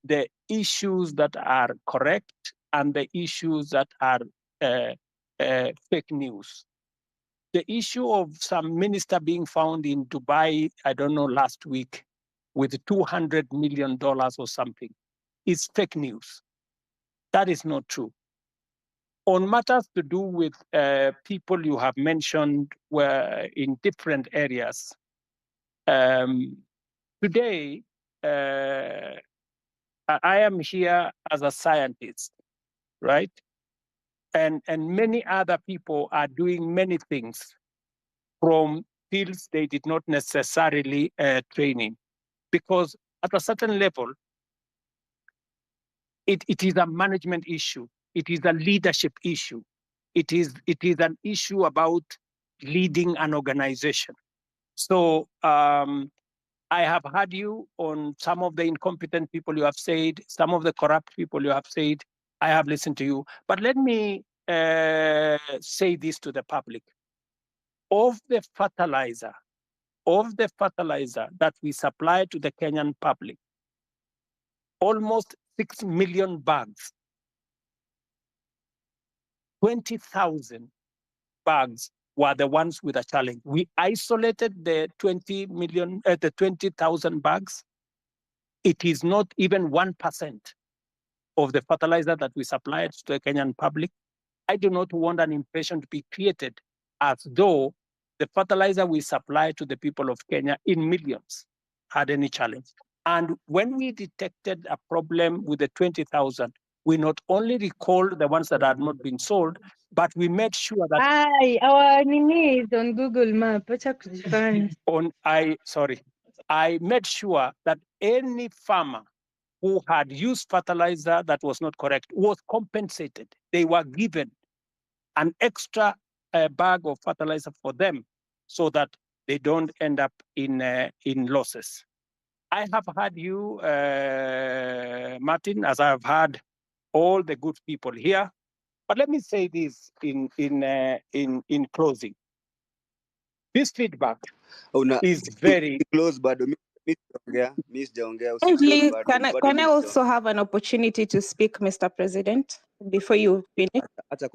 the issues that are correct and the issues that are fake news. The issue of some minister being found in Dubai, I don't know, last week, with $200 million or something, is fake news. That is not true. On matters to do with people you have mentioned were in different areas, today, I am here as a scientist, right? And many other people are doing many things from fields they did not necessarily train in. Because at a certain level, it is a management issue. It is a leadership issue. It is an issue about leading an organization. So I have heard you on some of the incompetent people you have said, some of the corrupt people you have said. I have listened to you. But let me say this to the public. Of the fertilizer that we supply to the Kenyan public, almost 6 million bags, 20,000 bags were the ones with a challenge. We isolated the 20,000 bags. It is not even 1% of the fertilizer that we supplied to the Kenyan public. I do not want an impression to be created as though the fertilizer we supply to the people of Kenya in millions had any challenge. And when we detected a problem with the 20,000, we not only recalled the ones that had not been sold, but we made sure that our nini is on Google Map. I made sure that any farmer who had used fertilizer that was not correct was compensated. They were given an extra bag of fertilizer for them so that they don't end up in losses. I have heard you, Martin, as I have heard all the good people here. But let me say this in closing. This feedback is very close, but Please, can I also have an opportunity to speak, Mr. President, before you finish? Acha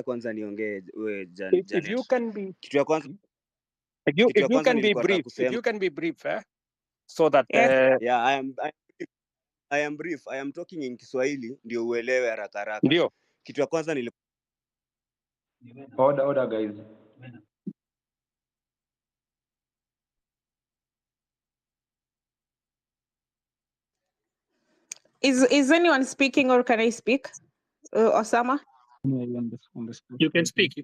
kwanza niongee if you can be brief, if you can be brief, so that yeah, I am brief. I am talking in Kiswahili ndio uelewe haraka haraka. Ndio. Kitu ya kwanza Order guys. Is anyone speaking, or can I speak? Osama? You can speak.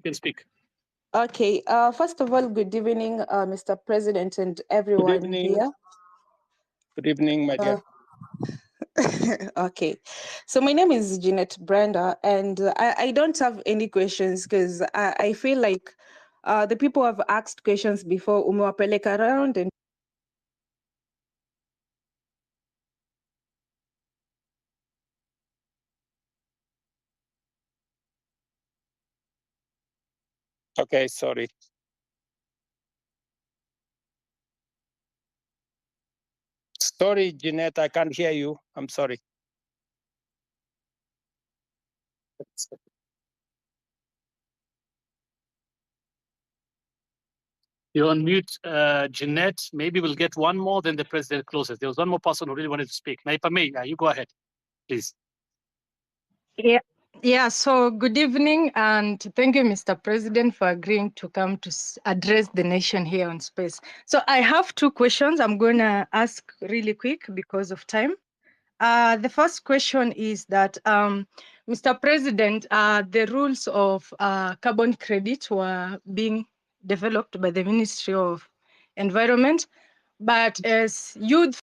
Okay. First of all, good evening, Mr. President and everyone here. Good evening, my dear. Okay. So my name is Jeanette Brenda, and I don't have any questions because I feel like the people have asked questions before, umewapeleka around and Okay, sorry. Sorry, Jeanette, I can't hear you. I'm sorry. You're on mute, Jeanette. Maybe we'll get one more, then the president closes. There was one more person who really wanted to speak. Now, if I may, you go ahead, please. Yeah, so good evening, and thank you, Mr. President, for agreeing to come to address the nation here on space. So I have two questions I'm going to ask really quick because of time. The first question is that, Mr. President, the rules of carbon credit were being developed by the Ministry of Environment, but as youth